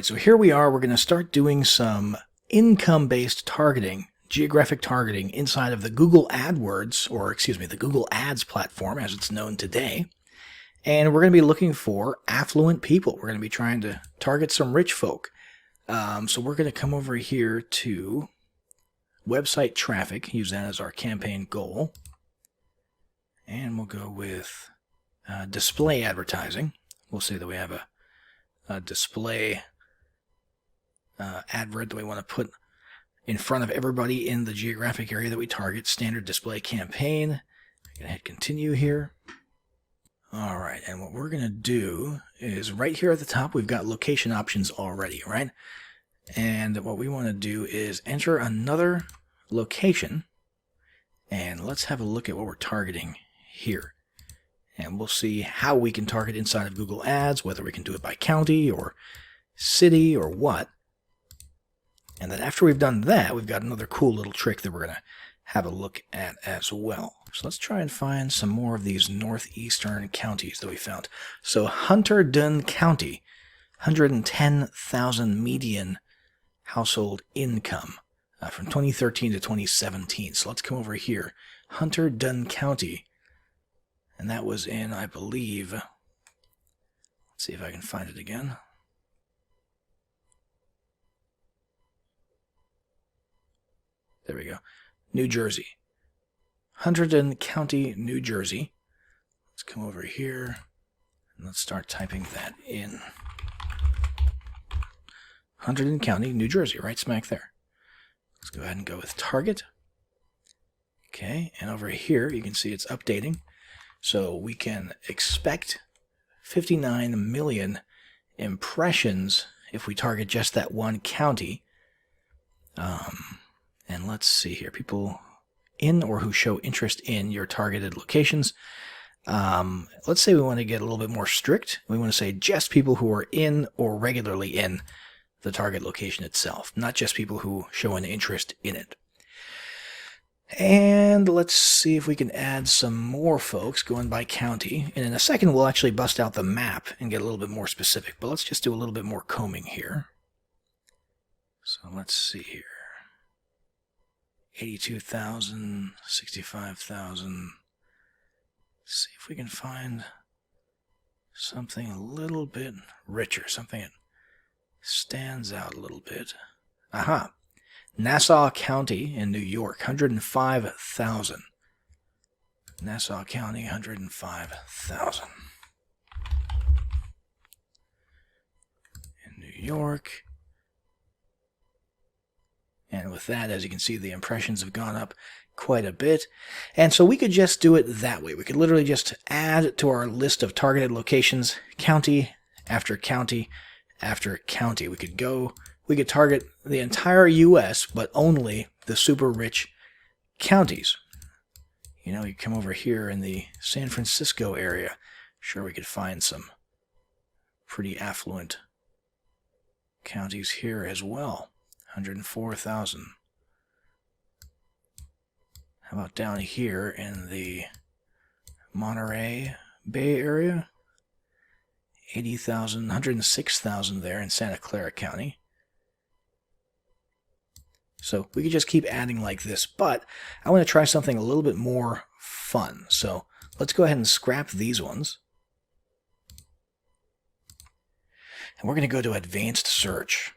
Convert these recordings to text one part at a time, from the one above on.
Alright, so here we are. We're going to start doing some income-based targeting, geographic targeting inside of the Google AdWords, or excuse me, the Google Ads platform as it's known today. And we're going to be looking for affluent people. We're going to be trying to target some rich folk. So we're going to come over here to website traffic, use that as our campaign goal. And we'll go with display advertising. We'll say that we have a display advert that we want to put in front of everybody in the geographic area that we target. Standard display campaign. I'm going to hit continue here. Alright, and what we're going to do is right here at the top we've got location options already, right? And what we want to do is enter another location, and let's have a look at what we're targeting here. And we'll see how we can target inside of Google Ads, whether we can do it by county or city or what. And then after we've done that, we've got another cool little trick that we're going to have a look at as well. So let's try and find some more of these northeastern counties that we found. So Hunterdon County, 110,000 median household income from 2013 to 2017. So let's come over here. Hunterdon County. And that was in, I believe, let's see if I can find it again. There we go. New Jersey. Hunterdon County, New Jersey. Let's come over here and let's start typing that in. Hunterdon County, New Jersey, right smack there. Let's go ahead and go with target. Okay, and over here you can see it's updating. So we can expect 59 million impressions if we target just that one county. And let's see here. People in or who show interest in your targeted locations. Let's say we want to get a little bit more strict. We want to say just people who are in or regularly in the target location itself, not just people who show an interest in it. And let's see if we can add some more folks going by county. And in a second, we'll actually bust out the map and get a little bit more specific. But let's just do a little bit more combing here. So let's see here. 82,000, 65,000. See if we can find something a little bit richer, something that stands out a little bit. Aha! Nassau County in New York, 105,000. Nassau County, 105,000. In New York. And with that, as you can see, the impressions have gone up quite a bit. And so we could just do it that way. We could literally just add to our list of targeted locations, county after county after county. We could target the entire U.S., but only the super rich counties. You know, you come over here in the San Francisco area. Sure, we could find some pretty affluent counties here as well. 104,000. How about down here in the Monterey Bay area? 80,000, 106,000 there in Santa Clara County. So we could just keep adding like this, but I want to try something a little bit more fun. So let's go ahead and scrap these ones. And we're going to go to advanced search.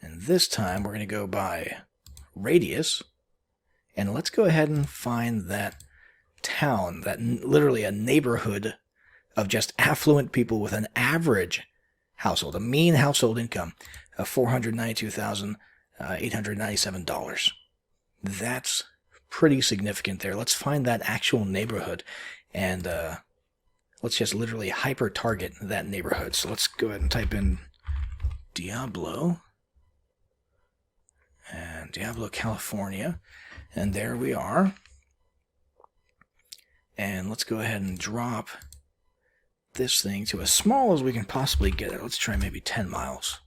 And this time we're going to go by radius. And let's go ahead and find that town, that literally a neighborhood of just affluent people with an average household, a mean household income of $492,897. That's pretty significant there. Let's find that actual neighborhood and let's just literally hyper target that neighborhood. So let's go ahead and type in Diablo. And Diablo, California. And there we are. And let's go ahead and drop this thing to as small as we can possibly get it. Let's try maybe 10 miles.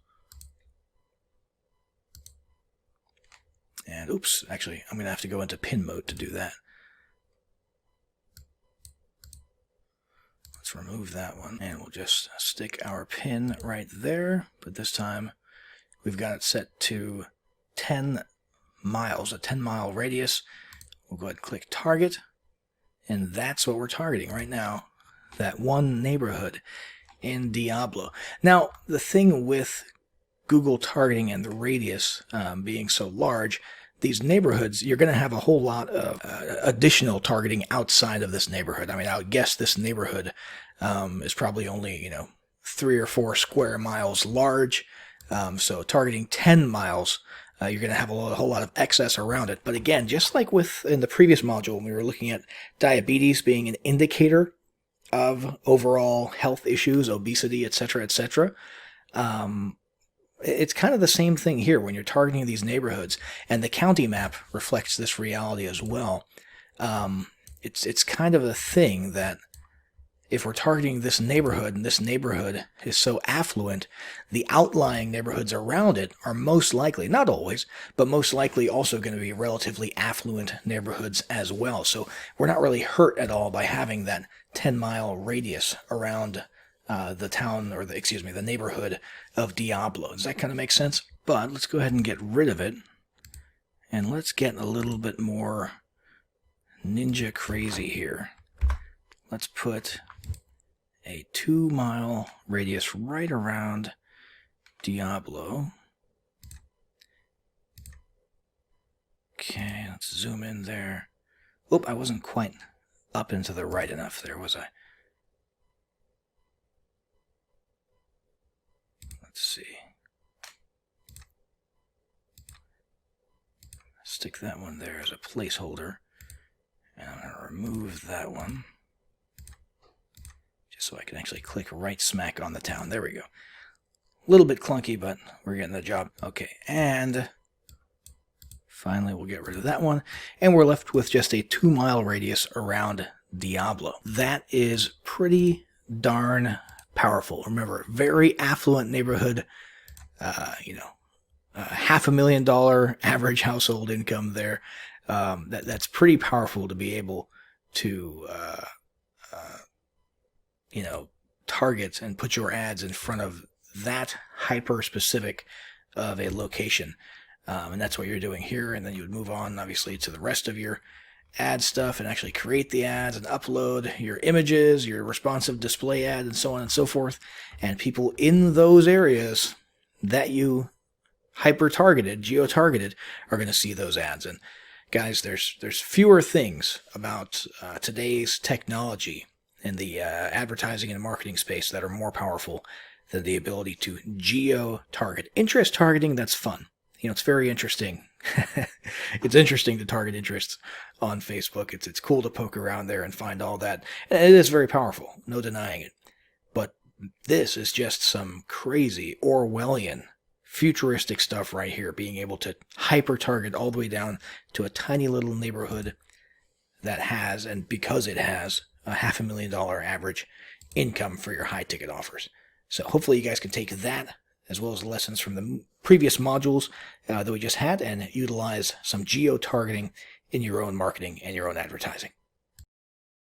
And oops, actually, I'm going to have to go into pin mode to do that. let's remove that one, and we'll just stick our pin right there, but this time we've got it set to 10 miles, a 10-mile radius. We'll go ahead and click target, and that's what we're targeting right now, that one neighborhood in Diablo. Now, the thing with Google targeting and the radius being so large, these neighborhoods, you're going to have a whole lot of additional targeting outside of this neighborhood. I mean, I would guess this neighborhood is probably only, 3 or 4 square miles large. So targeting 10 miles, you're going to have a whole lot of excess around it. But again, just like in the previous module, when we were looking at diabetes being an indicator of overall health issues, obesity, etc., etc., it's kind of the same thing here when you're targeting these neighborhoods, and the county map reflects this reality as well. It's kind of a thing that if we're targeting this neighborhood, and this neighborhood is so affluent, the outlying neighborhoods around it are most likely, not always, but most likely also going to be relatively affluent neighborhoods as well. So we're not really hurt at all by having that 10-mile radius around the town, or the neighborhood of Diablo. Does that kind of make sense? But let's go ahead and get rid of it, and let's get a little bit more ninja crazy here. Let's put a 2-mile radius right around Diablo. Okay, let's zoom in there. Oop, I wasn't quite up into the right enough there, was I? Let's see. Stick that one there as a placeholder. And I'm going to remove that one, just so I can actually click right smack on the town. There we go. A little bit clunky, but we're getting the job. Okay, and finally we'll get rid of that one. And we're left with just a 2-mile radius around Diablo. That is pretty darn powerful. Remember, very affluent neighborhood, $500,000 average household income there. That's pretty powerful to be able to, target and put your ads in front of that hyper-specific of a location. And that's what you're doing here. And then you would move on, obviously, to the rest of your ad stuff and actually create the ads and upload your images, your responsive display ad, and so on and so forth. And people in those areas that you hyper-targeted, geo-targeted, are going to see those ads. And guys, there's fewer things about today's technology in the advertising and marketing space that are more powerful than the ability to geo-target. Interest targeting, that's fun. It's very interesting. It's interesting to target interests on Facebook. It's cool to poke around there and find all that. And it is very powerful, no denying it. But this is just some crazy Orwellian futuristic stuff right here, being able to hyper-target all the way down to a tiny little neighborhood that has, and because it has, a $500,000 average income for your high-ticket offers. So hopefully you guys can take that, as well as lessons from the previous modules that we just had, and utilize some geo-targeting in your own marketing and your own advertising.